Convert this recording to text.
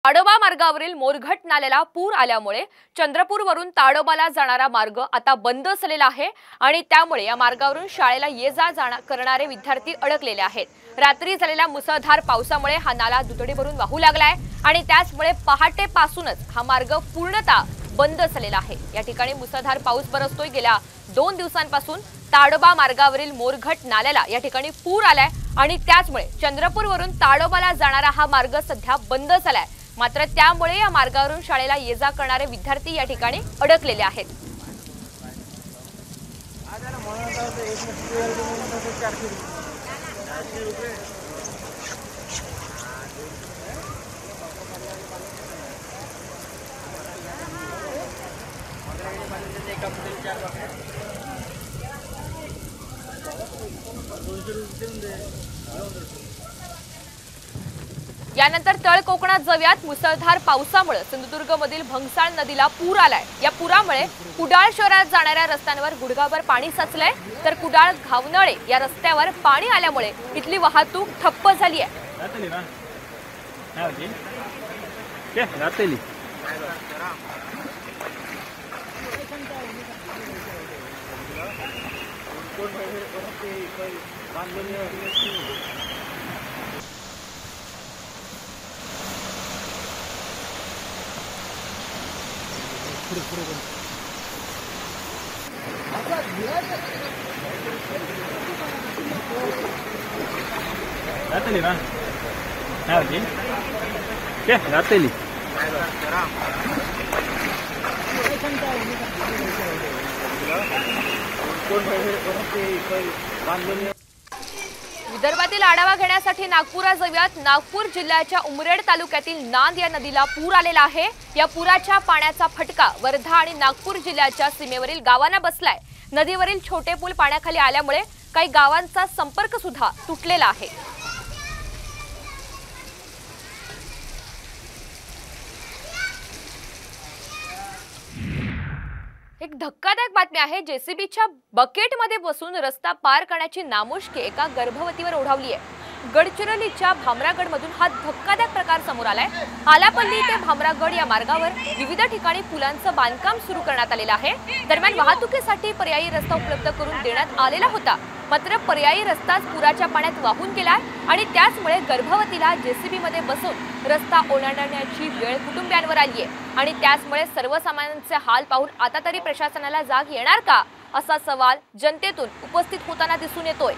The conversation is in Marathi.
ताडोबा मार्गावरील मोरघट नाल्याला पूर आल्यामुळे चंद्रपूरवरून ताडोबाला जाणारा मार्ग आता बंद झालेला आहे आणि त्यामुळे या मार्गावरून शाळेला ये-जा करणारे विद्यार्थी अडकलेले आहेत। रात्री झालेल्या मुसळधार पावसामुळे हा नाला दुथडी भरून वाहू लागलाय आणि त्याचमुळे पहाटेपासूनच हा मार्ग पूर्णतः बंद झालेला आहे। या ठिकाणी मुसळधार पाऊस बरसतोय। गेल्या 2 दिवसांपासून ताडोबा मार्गावरील मोरघट नाल्याला या ठिकाणी पूर आलाय आणि त्याचमुळे चंद्रपूरवरून ताडोबाला जाणारा हा मार्ग सध्या बंद झालाय। मात्र त्यामुळे या मार्गावरून शाळेला ये-जा करणारे विद्यार्थी या ठिकाणी अडकलेले आहेत। यानंतर तळ कोकणात जाऊयात। मुसळधार पावसामुळे सिंधुदुर्गमधील भंगसाळ नदीला पूर आलाय। या पुरामुळे कुडाळ शहरात जाणाऱ्या रस्त्यांवर गुडघाभर पाणी साचलंय, तर कुडाळ घावनळे या रस्त्यावर पाणी आल्यामुळे इथली वाहतूक ठप्प झाली आहे। रातली ना होती क्या रातली विदर्भातील आढावा घेण्यासाठी नागपुरात जाऊयात। नागपूर जिल्ह्याच्या उमरेड तालुक्यातील नांद या नदीला पूर आलेला आहे। या पुराच्या पाण्याचा फटका वर्धा आणि नागपूर जिल्ह्याच्या सीमेवरील गावांना बसलाय। नदीवरील छोटे पूल पाण्याखाली आल्यामुळे काही गावांचा संपर्क सुद्धा तुटलेला आहे। एक धक्कादायक बातमी आहे। जेसीबीच्या बकेटमध्ये बसून रस्ता पार करण्याची नामुष्की एका गर्भवतीवर ओढावली आहे। गडचिरोलीच्या भामरागडमधून हा धक्कादायक प्रकार समोर आलाय। आलापल्ली ते भामरागड या मार्गावर विविध ठिकाणी पुलांचं बांधकाम सुरू करण्यात आलेलं आहे। दरम्यान वाहतुकीसाठी पर्यायी रस्ता उपलब्ध करून देण्यात आलेला होता, मात्र पर्यायी रस्ताच पुराच्या पाण्यात वाहून गेलाय आणि त्याचमुळे गर्भवतीला जेसीबीमध्ये बसून रस्ता ओलांडण्याची वेळ कुटुंबियांवर आली आहे आणि त्याचमुळे सर्वसामान्यांचे हाल पाहून आता तरी प्रशासनाला जाग येणार का, असा सवाल जनतेतून उपस्थित होताना दिसून येतोय।